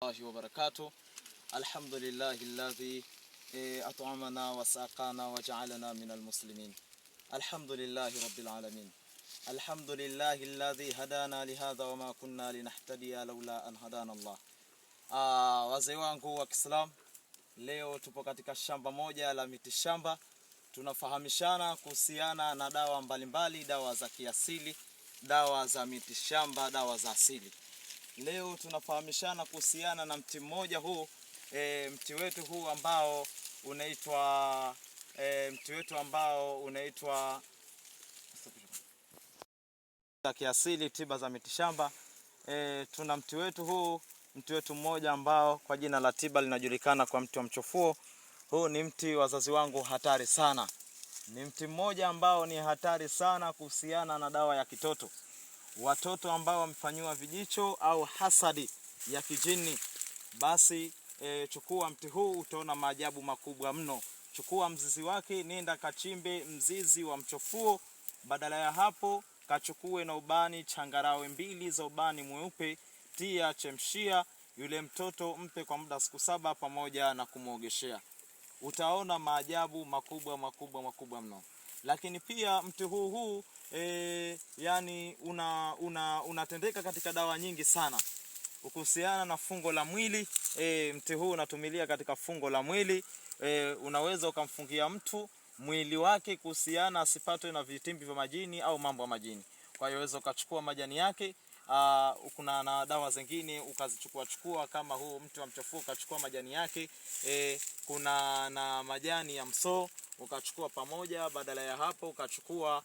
الله وبركاته. الحمد لله الذي أطعمنا وساقانا وجعلنا من المسلمين. الحمد لله رب العالمين. الحمد لله الذي هدانا لهذا وما كنا لنهتدي لولا أن هدانا الله. Wazee wangu wa Kiislamu, leo tupo katika shamba moja la mitishamba. Tunafahamishana kuhusiana na dawa mbalimbali, dawa za kiasili, dawa za mitishamba, dawa za asili. Leo tunafahamishana kuhusiana na mti mmoja huu, mti wetu huu ambao unaitwa za kiasili, tiba za mitishamba. Tuna mti wetu mmoja ambao kwa jina la tiba linajulikana kwa mti wa mchofuo. Huu ni mti, wazazi wangu, hatari sana. Ni mti mmoja ambao ni hatari sana kuhusiana na dawa ya kitoto. Watoto ambao wamefanywa vijicho au hasadi ya kijini, basi chukua mti huu, utaona maajabu makubwa mno. Chukua mzizi wake, nenda kachimbe mzizi wa mchofuo. Badala ya hapo, kachukue na ubani, changarawe 2 za ubani mweupe, tia, chemshia, yule mtoto mpe kwa muda siku 7 pamoja na kumuogeshea. Utaona maajabu makubwa mno. Lakini pia mti huu yani unatendeka katika dawa nyingi sana. Kuhusiana na fungo la mwili, mti huu unatumilia katika fungo la mwili. Unaweza ukamfungia mtu mwili wake kuhusiana asipatwe na vitimbi vya majini au mambo ya majini. Kwa hiyo unaweza ukachukua majani yake. Kuna na dawa zingine ukazichukua kama huu mti wa mchofuo, ukachukua majani yake. Kuna na majani ya msoo ukachukua pamoja. Badala ya hapo ukachukua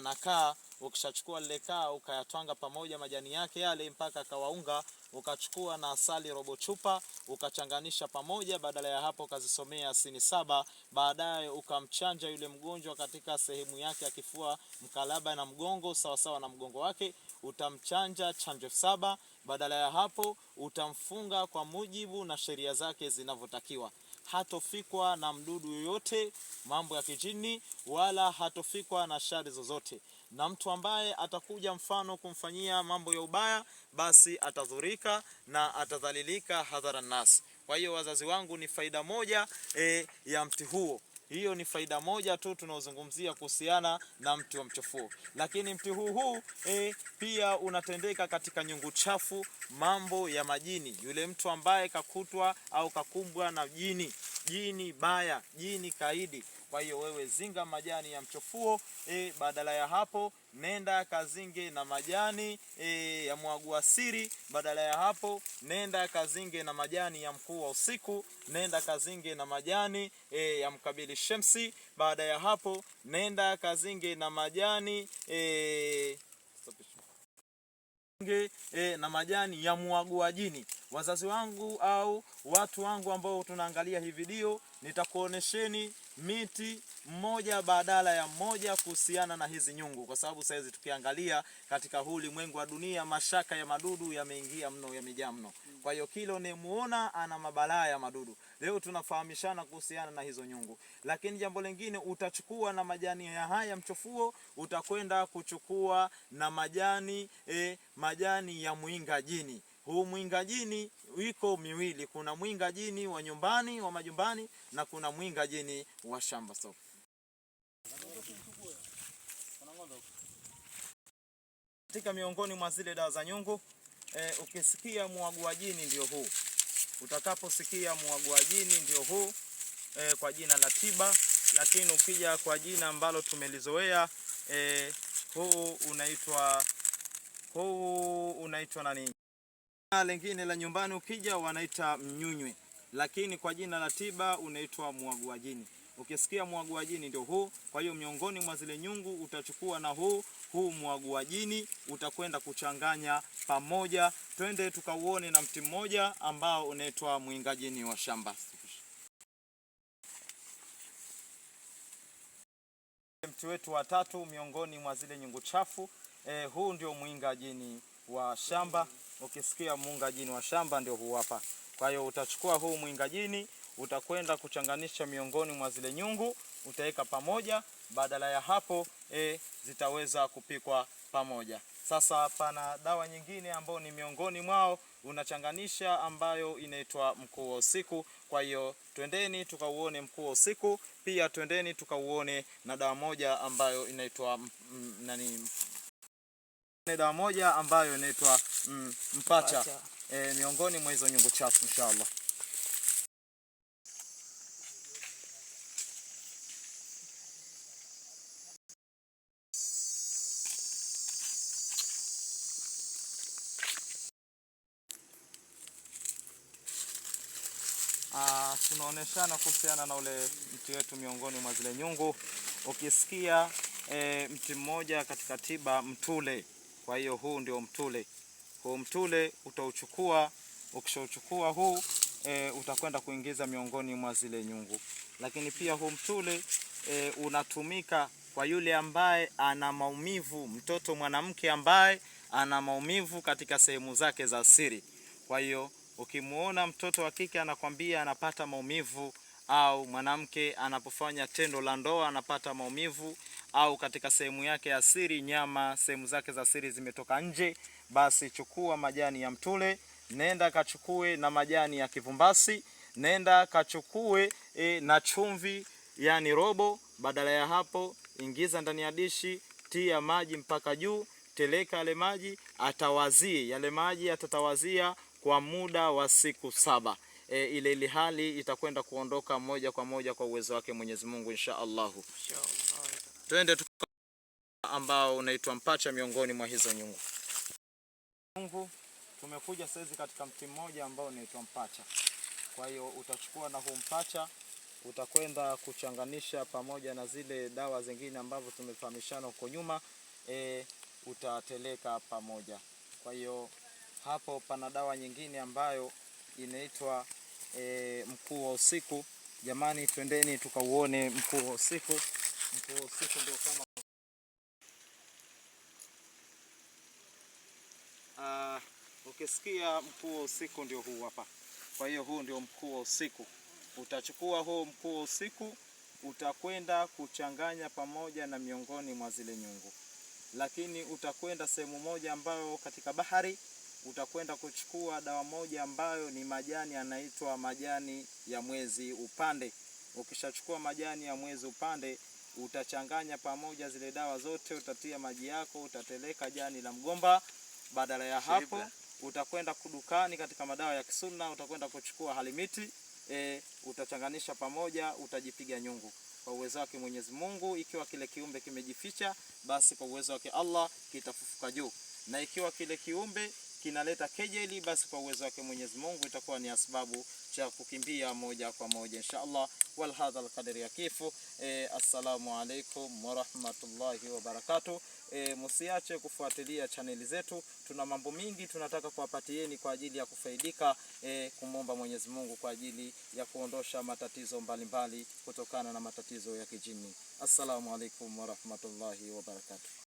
nakaa, ukishachukua lile kaa ukayatwanga pamoja majani yake yale mpaka kawaunga. Ukachukua na asali robo chupa ukachanganisha pamoja. Badala ya hapo ukazisomea sini 7. Baadaye ukamchanja yule mgonjwa katika sehemu yake ya kifua, mkalaba na mgongo, sawa na mgongo wake. Utamchanja chanjo 7. Badala ya hapo utamfunga kwa mujibu na sheria zake zinavyotakiwa. Hatofikwa na mdudu yoyote, mambo ya kijini, wala hatofikwa na shari zozote. Na mtu ambaye atakuja mfano kumfanyia mambo ya ubaya, basi atadhurika na atadhalilika hadhara nasi. Kwa hiyo wazazi wangu, ni faida moja ya mti huo. Hiyo ni faida moja tu tunaozungumzia kuhusiana na mti wa mchofuo. Lakini mti huu pia unatendeka katika nyungu chafu, mambo ya majini. Yule mtu ambaye kakutwa au kakumbwa na jini baya, jini kaidi. Kwa hiyo wewe zinga majani ya mchofuo. Badala ya hapo nenda kazinge na majani ya mwaguasiri. Badala ya hapo nenda kazinge na majani ya mkuu wa usiku. Nenda kazinge na majani ya mkabili shemsi. Baada ya hapo nenda kazinge na majani na majani ya muaguajini. Wazazi wangu au watu wangu ambao tunaangalia hii video, nitakuonesheni miti mmoja badala ya mmoja kuhusiana na hizi nyungu, kwa sababu saizi tukiangalia katika huu ulimwengu wa dunia, mashaka ya madudu yameingia mno, yamejaa mno. Kwa hiyo kila unemuona ana mabalaa ya madudu. Leo tunafahamishana kuhusiana na hizo nyungu. Lakini jambo lingine, utachukua na majani ya haya mchofuo, utakwenda kuchukua na majani ya mwinga jini. Huu mwinga jini wiko miwili. Kuna mwinga jini wa nyumbani, wa majumbani, na kuna mwinga jini wa shamba soko. Katika miongoni mwa zile dawa za nyungu, ukisikia muaguajini ndio huu. Utakaposikia muaguajini ndio huu kwa jina la tiba. Lakini ukija kwa jina ambalo tumelizoea, huu unaitwa nani? Lingine la nyumbani ukija wanaita mnyunywe, lakini kwa jina la tiba unaitwa muaguajini. Ukisikia muaguajini ndio huu. Kwa hiyo miongoni mwa zile nyungu utachukua na huu muaguajini, utakwenda kuchanganya pamoja. Twende tukauone na mti mmoja ambao unaitwa mwingajini wa shamba. Mti wetu wa 3 miongoni mwa zile nyungu chafu. Huu ndio mwingajini wa shamba. Ukisikia mwingajini wa shamba ndio huu hapa. Kwa hiyo utachukua huu mwingajini, utakwenda kuchanganisha miongoni mwa zile nyungu, utaweka pamoja. Badala ya hapo zitaweza kupikwa pamoja. Sasa pana dawa nyingine ambayo ni miongoni mwao, unachanganisha ambayo inaitwa mkuu wa usiku. Kwa hiyo twendeni tukauone mkuu wa usiku, pia twendeni tukauone na dawa moja ambayo inaitwa dawa moja ambayo inaitwa mpacha, miongoni mwa hizo nyungu chafu inshallah. Tunaoneshana kuhusiana na ule mti wetu miongoni mwa zile nyungu. Ukisikia mti mmoja katika tiba mtule, kwa hiyo huu ndio mtule. Huu mtule utauchukua, ukishauchukua huu utakwenda kuingiza miongoni mwa zile nyungu. Lakini pia huu mtule unatumika kwa yule ambaye ana maumivu, mtoto mwanamke ambaye ana maumivu katika sehemu zake za siri. Kwa hiyo ukimuona mtoto wa kike anakwambia anapata maumivu, au mwanamke anapofanya tendo la ndoa anapata maumivu, au katika sehemu yake ya siri nyama, sehemu zake za siri zimetoka nje, basi chukua majani ya mtule, nenda kachukue na majani ya kivumbasi, nenda kachukue na chumvi, yani robo. Badala ya hapo, ingiza ndani ya dishi, tia maji mpaka juu, teleka yale maji, atawazie yale maji, atatawazia kwa muda wa siku 7. Ile hali itakwenda kuondoka moja kwa moja kwa uwezo wake Mwenyezi Mungu insha Allahu. Twende ambao unaitwa mpacha miongoni mwa hizo nyungu. Tumekuja saizi katika mti mmoja ambao unaitwa mpacha. Kwa hiyo utachukua na huu mpacha, utakwenda kuchanganisha pamoja na zile dawa zingine ambazo tumefahamishana huko nyuma, utateleka pamoja. Kwa hiyo hapo pana dawa nyingine ambayo inaitwa mkuu wa usiku. Jamani, twendeni tukauone mkuu wa usiku. Mkuu wa usiku ndio kama ukisikia mkuu wa usiku ndio huu hapa. Kwa hiyo huu ndio mkuu wa usiku. Utachukua huu mkuu wa usiku, utakwenda kuchanganya pamoja na miongoni mwa zile nyungu. Lakini utakwenda sehemu moja ambayo katika bahari, utakwenda kuchukua dawa moja ambayo ni majani yanaitwa majani ya mwezi upande. Ukishachukua majani ya mwezi upande, utachanganya pamoja zile dawa zote, utatia maji yako, utateleka jani la mgomba. Badala ya hapo, utakwenda kudukani katika madawa ya kisunna, utakwenda kuchukua halimiti, utachanganisha pamoja, utajipiga nyungu. Kwa uwezo wake Mwenyezi Mungu, ikiwa kile kiumbe kimejificha, basi kwa uwezo wake Allah kitafufuka juu. Na ikiwa kile kiumbe kinaleta kejeli, basi kwa uwezo wake Mwenyezi Mungu itakuwa ni sababu cha kukimbia moja kwa moja inshallah. Wal hadha al qadri yakifu. Assalamu alaikum wa rahmatullahi wa barakatuh. Msiache kufuatilia chaneli zetu, tuna mambo mingi tunataka kuwapatieni kwa ajili ya kufaidika, kumomba Mwenyezi Mungu kwa ajili ya kuondosha matatizo mbalimbali kutokana na matatizo ya kijini. Assalamu alaikum wa rahmatullahi wa barakatuh.